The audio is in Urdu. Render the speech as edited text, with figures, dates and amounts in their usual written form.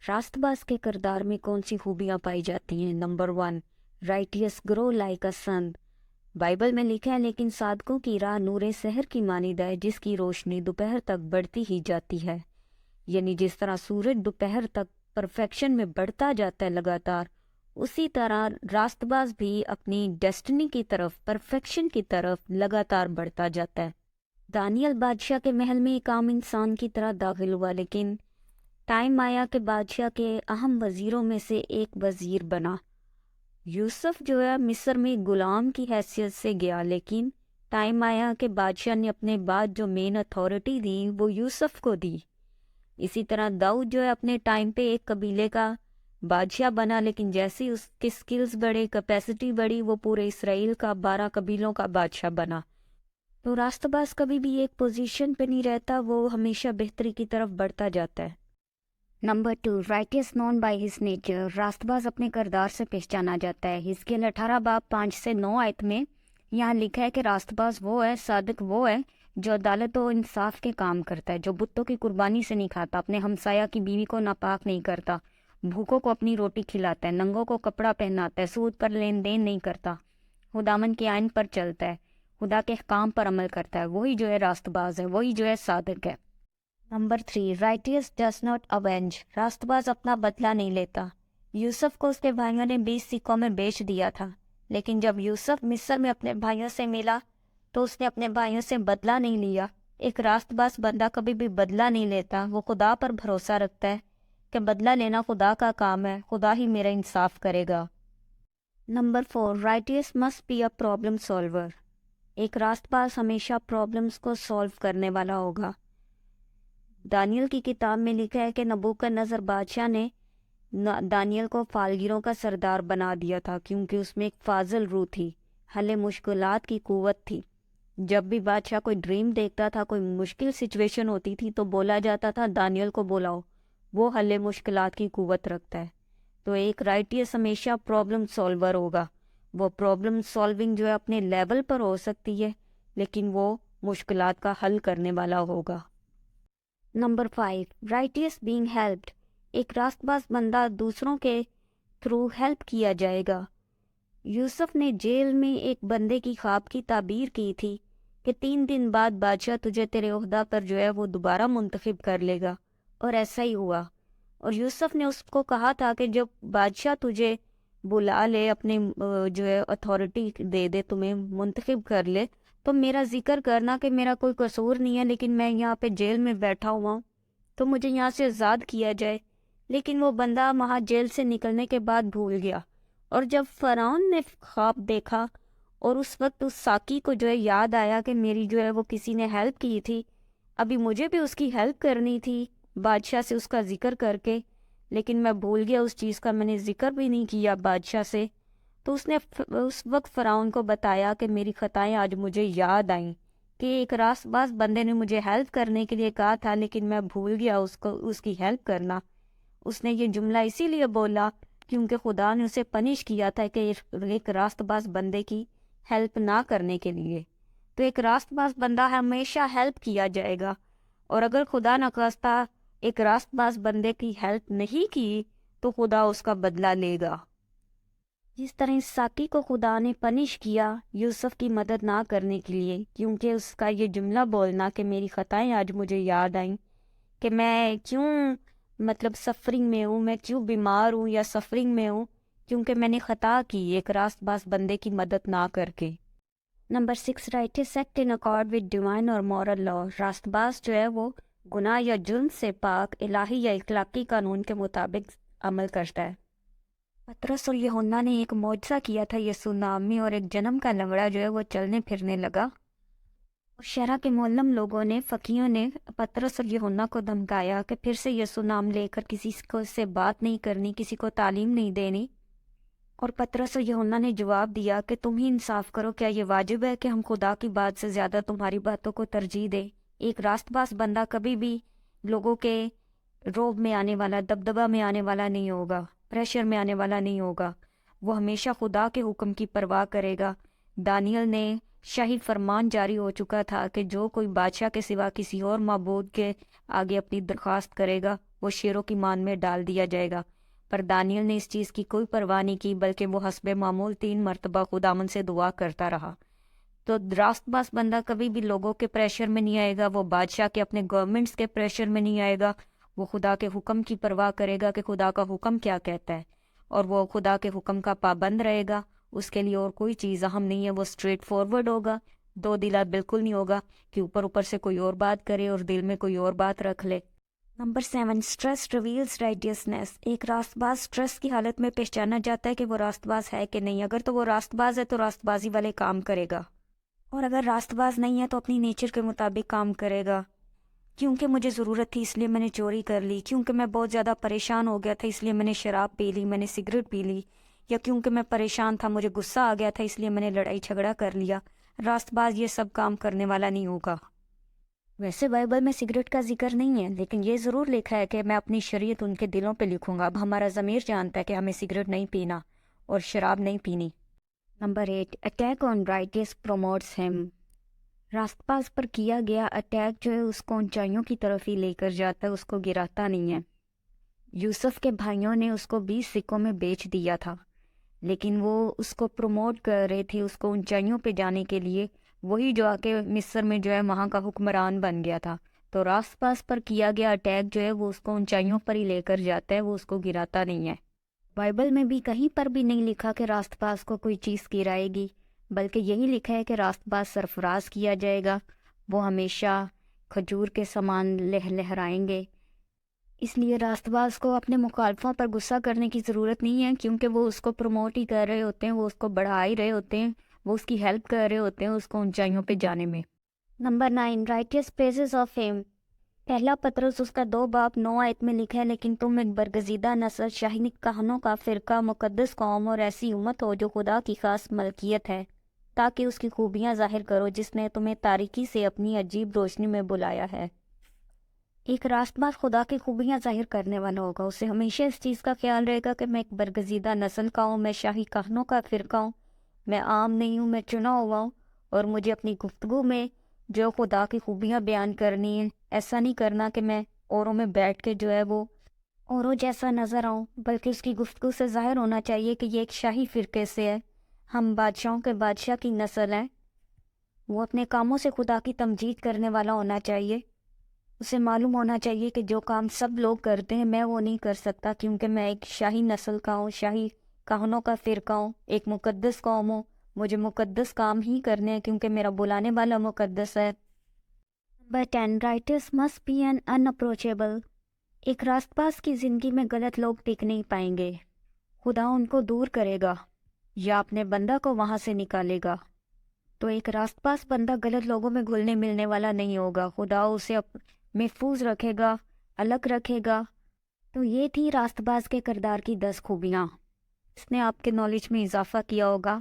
راست باز کے کردار میں کون سی خوبیاں پائی جاتی ہیں؟ Number 1، righteous grow like a sun. Bible میں لکھا ہے لیکن صادقوں کی راہ نور سحر کی مانند ہے جس کی روشنی دوپہر تک بڑھتی ہی جاتی ہے۔ یعنی جس طرح سورج دوپہر تک پرفیکشن میں بڑھتا جاتا ہے لگاتار، اسی طرح راست باز بھی اپنی ڈیسٹنی کی طرف، پرفیکشن کی طرف لگاتار بڑھتا جاتا ہے۔ دانیل بادشاہ کے محل میں ایک عام انسان کی طرح داخل ہوا، لیکن ٹائم آیا کہ بادشاہ کے اہم وزیروں میں سے ایک وزیر بنا۔ یوسف جو ہے مصر میں غلام کی حیثیت سے گیا، لیکن ٹائم آیا کہ بادشاہ نے اپنے بعد جو مین اتھارٹی دی وہ یوسف کو دی۔ اسی طرح داؤد جو ہے اپنے ٹائم پہ ایک قبیلے کا بادشاہ بنا، لیکن جیسے ہی اس کے سکلز بڑھے، کیپیسٹی بڑھی، وہ پورے اسرائیل کا 12 قبیلوں کا بادشاہ بنا۔ تو راست باز کبھی بھی ایک پوزیشن پہ نہیں رہتا، وہ ہمیشہ بہتری کی طرف بڑھتا جاتا ہے۔ Number 2، righteous known by his nature. راست باز اپنے کردار سے پہچانا جاتا ہے۔ حزقیل 18 باب 5 سے 9 آیت میں یہاں لکھا ہے کہ راست باز وہ ہے، صادق وہ ہے جو عدالت و انصاف کے کام کرتا ہے، جو بتوں کی قربانی سے نہیں کھاتا، اپنے ہمسایہ کی بیوی کو ناپاک نہیں کرتا، بھوکوں کو اپنی روٹی کھلاتا ہے، ننگوں کو کپڑا پہناتا ہے، سود پر لین دین نہیں کرتا، خداوند کے آئین پر چلتا ہے، خدا کے احکام پر عمل کرتا ہے، وہی جو ہے راست باز ہے، وہی جو ہے صادق ہے۔ Number 3، righteous does not avenge. راست باز اپنا بدلہ نہیں لیتا۔ یوسف کو اس کے بھائیوں نے 20 سکوں میں بیچ دیا تھا، لیکن جب یوسف مصر میں اپنے بھائیوں سے ملا تو اس نے اپنے بھائیوں سے بدلہ نہیں لیا۔ ایک راست باز بندہ کبھی بھی بدلہ نہیں لیتا، وہ خدا پر بھروسہ رکھتا ہے کہ بدلہ لینا خدا کا کام ہے، خدا ہی میرا انصاف کرے گا۔ Number 4، righteous must be a problem solver. ایک راست باز ہمیشہ پرابلمس کو سالو کرنے والا ہوگا۔ دانیل کی کتاب میں لکھا ہے کہ نبوکدنضر بادشاہ نے دانیل کو فالگیروں کا سردار بنا دیا تھا، کیونکہ اس میں ایک فاضل روح تھی، حل مشکلات کی قوت تھی۔ جب بھی بادشاہ کوئی ڈریم دیکھتا تھا، کوئی مشکل سچویشن ہوتی تھی، تو بولا جاتا تھا دانیل کو بلاؤ، وہ حل مشکلات کی قوت رکھتا ہے۔ تو ایک رائٹیس ہمیشہ پرابلم سالور ہوگا۔ وہ پرابلم سالونگ جو ہے اپنے لیول پر ہو سکتی ہے، لیکن وہ مشکلات کا حل کرنے والا ہوگا۔ Number 5، رائٹیس being helped. ایک راست باز بندہ دوسروں کے تھرو ہیلپ کیا جائے گا۔ یوسف نے جیل میں ایک بندے کی خواب کی تعبیر کی تھی کہ 3 دن بعد بادشاہ تجھے تیرے عہدہ پر جو ہے وہ دوبارہ منتخب کر لے گا، اور ایسا ہی ہوا۔ اور یوسف نے اس کو کہا تھا کہ جب بادشاہ تجھے بلا لے، اپنے جو ہے اتھارٹی دے دے، تمہیں منتخب کر لے، تو میرا ذکر کرنا کہ میرا کوئی قصور نہیں ہے، لیکن میں یہاں پہ جیل میں بیٹھا ہوا ہوں، تو مجھے یہاں سے آزاد کیا جائے۔ لیکن وہ بندہ وہاں جیل سے نکلنے کے بعد بھول گیا، اور جب فرعون نے خواب دیکھا اور اس وقت اس ساقی کو جو ہے یاد آیا کہ میری جو ہے وہ کسی نے ہیلپ کی تھی، ابھی مجھے بھی اس کی ہیلپ کرنی تھی بادشاہ سے اس کا ذکر کر کے، لیکن میں بھول گیا اس چیز کا، میں نے ذکر بھی نہیں کیا بادشاہ سے۔ تو اس نے اس وقت فرعون کو بتایا کہ میری خطائیں آج مجھے یاد آئیں، کہ ایک راست باز بندے نے مجھے ہیلپ کرنے کے لیے کہا تھا، لیکن میں بھول گیا اس کی ہیلپ کرنا۔ اس نے یہ جملہ اسی لیے بولا کیونکہ خدا نے اسے پنش کیا تھا کہ ایک راست باز بندے کی ہیلپ نہ کرنے کے لیے۔ تو ایک راست باز بندہ ہمیشہ ہیلپ کیا جائے گا، اور اگر خدا نخواستہ ایک راست باز بندے کی ہیلپ نہیں کی تو خدا اس کا بدلہ لے گا۔ جس طرح اس ساقی کو خدا نے پنش کیا یوسف کی مدد نہ کرنے کے لیے، کیونکہ اس کا یہ جملہ بولنا کہ میری خطائیں آج مجھے یاد آئیں، کہ میں کیوں سفرنگ میں ہوں، میں کیوں بیمار ہوں یا سفرنگ میں ہوں، کیونکہ میں نے خطا کی ایک راست باز بندے کی مدد نہ کر کے۔ Number 6، رائٹیس act in accord with divine اور مورل لا۔ راست باز جو ہے وہ گناہ یا جرم سے پاک الہی یا اخلاقی قانون کے مطابق عمل کرتا ہے۔ پطرس اور یوحنا نے ایک معجزہ کیا تھا یسوع نام میں، اور ایک جنم کا لنگڑا جو ہے وہ چلنے پھرنے لگا۔ اور شہرہ کے معلم لوگوں نے، فقیہوں نے پطرس اور یوحنا کو دھمکایا کہ پھر سے یسوع نام لے کر کسی کو سے بات نہیں کرنی، کسی کو تعلیم نہیں دینی۔ اور پطرس اور یوحنا نے جواب دیا کہ تم ہی انصاف کرو، کیا یہ واجب ہے کہ ہم خدا کی بات سے زیادہ تمہاری باتوں کو ترجیح دیں؟ ایک راست باز بندہ کبھی بھی لوگوں کے روب میں آنے والا، دبدبہ میں آنے والا نہیں ہوگا، پریشر میں آنے والا نہیں ہوگا، وہ ہمیشہ خدا کے حکم کی پرواہ کرے گا۔ دانیل نے شاہی فرمان جاری ہو چکا تھا کہ جو کوئی بادشاہ کے سوا کسی اور معبود کے آگے اپنی درخواست کرے گا وہ شیروں کی مان میں ڈال دیا جائے گا، پر دانیل نے اس چیز کی کوئی پرواہ نہیں کی، بلکہ وہ حسب معمول 3 مرتبہ خداوند سے دعا کرتا رہا۔ تو راست باز بندہ کبھی بھی لوگوں کے پریشر میں نہیں آئے گا، وہ بادشاہ کے اپنے گورنمنٹس کے پریشر میں نہیں آئے گا، وہ خدا کے حکم کی پرواہ کرے گا کہ خدا کا حکم کیا کہتا ہے، اور وہ خدا کے حکم کا پابند رہے گا۔ اس کے لیے اور کوئی چیز اہم نہیں ہے، وہ اسٹریٹ فارورڈ ہوگا، دو دلا بالکل نہیں ہوگا کہ اوپر سے کوئی اور بات کرے اور دل میں کوئی اور بات رکھ لے۔ Number 7، stress reveals righteousness. ایک راست باز اسٹریس کی حالت میں پہچانا جاتا ہے کہ وہ راست باز ہے کہ نہیں۔ اگر تو وہ راست باز ہے تو راست بازی والے کام کرے گا، اور اگر راست باز نہیں ہے تو اپنی نیچر کے مطابق کام کرے گا۔ کیونکہ مجھے ضرورت تھی اس لیے میں نے چوری کر لی، کیونکہ میں بہت زیادہ پریشان ہو گیا تھا اس لیے میں نے شراب پی لی، میں نے سگریٹ پی لی، یا کیونکہ میں پریشان تھا مجھے غصہ آ گیا تھا اس لیے میں نے لڑائی جھگڑا کر لیا۔ راست باز یہ سب کام کرنے والا نہیں ہوگا۔ ویسے بائبل میں سگریٹ کا ذکر نہیں ہے، لیکن یہ ضرور لکھا ہے کہ میں اپنی شریعت ان کے دلوں پہ لکھوں گا۔ اب ہمارا ضمیر جانتا ہے کہ ہمیں سگریٹ نہیں پینا اور شراب نہیں پینی۔ Number 8، attack on rights promotes ہم۔ راست باز پر کیا گیا اٹیک جو ہے اس کو اونچائیوں کی طرف ہی لے کر جاتا ہے، اس کو گراتا نہیں ہے۔ یوسف کے بھائیوں نے اس کو 20 سکوں میں بیچ دیا تھا، لیکن وہ اس کو پروموٹ کر رہے تھے اس کو اونچائیوں پہ جانے کے لیے، وہی جو آ کے مصر میں جو ہے وہاں کا حکمران بن گیا تھا۔ تو راست باز پر کیا گیا اٹیک جو ہے وہ اس کو اونچائیوں پر ہی لے کر جاتا ہے، وہ اس کو گراتا نہیں ہے۔ بائبل میں بھی کہیں پر بھی نہیں لکھا کہ راست باز کو کوئی چیز گرائے گی، بلکہ یہی لکھا ہے کہ راست باز سرفراز کیا جائے گا، وہ ہمیشہ کھجور کے سامان لہرائیں گے۔ اس لیے راست باز کو اپنے مخالفوں پر غصہ کرنے کی ضرورت نہیں ہے، کیونکہ وہ اس کو پروموٹ ہی کر رہے ہوتے ہیں، وہ اس کو بڑھا ہی رہے ہوتے ہیں، وہ اس کی ہیلپ کر رہے ہوتے ہیں اس کو اونچائیوں پہ جانے میں۔ نمبر 9، رائٹیس پریزز آف ہم۔ پہلا پطرس اس کا 2 باب 9 آیت میں لکھا ہے، لیکن تم ایک برگزیدہ نسل، شاہی کہنوں کا فرقہ، مقدس قوم اور ایسی امت ہو جو خدا کی خاص ملکیت ہے، تاکہ اس کی خوبیاں ظاہر کرو جس نے تمہیں تاریکی سے اپنی عجیب روشنی میں بلایا ہے۔ ایک راست باز خدا کی خوبیاں ظاہر کرنے والا ہوگا، اسے ہمیشہ اس چیز کا خیال رہے گا کہ میں ایک برگزیدہ نسل کا ہوں، میں شاہی کہنوں کا فرقہ ہوں، میں عام نہیں ہوں، میں چنا ہوا ہوں، اور مجھے اپنی گفتگو میں جو خدا کی خوبیاں بیان کرنی ہیں، ایسا نہیں کرنا کہ میں اوروں میں بیٹھ کے جو ہے وہ اوروں جیسا نظر آؤں، بلکہ اس کی گفتگو سے ظاہر ہونا چاہیے کہ یہ ایک شاہی فرقے سے ہے، ہم بادشاہوں کے بادشاہ کی نسل ہیں۔ وہ اپنے کاموں سے خدا کی تمجید کرنے والا ہونا چاہیے، اسے معلوم ہونا چاہیے کہ جو کام سب لوگ کرتے ہیں میں وہ نہیں کر سکتا، کیونکہ میں ایک شاہی نسل کا ہوں، شاہی کہنوں کا فرقہ ہوں، ایک مقدس قوم ہوں، مجھے مقدس کام ہی کرنے ہیں کیونکہ میرا بلانے والا مقدس ہے۔ Number 10، righteous must be an unapproachable. ایک راست باز کی زندگی میں غلط لوگ ٹک نہیں پائیں گے، خدا ان کو دور کرے گا یا اپنے بندہ کو وہاں سے نکالے گا۔ تو ایک راست باز بندہ غلط لوگوں میں گھلنے ملنے والا نہیں ہوگا، خدا اسے محفوظ رکھے گا، الگ رکھے گا۔ تو یہ تھی راست باز کے کردار کی 10 خوبیاں، اس نے آپ کے نالج میں اضافہ کیا ہوگا۔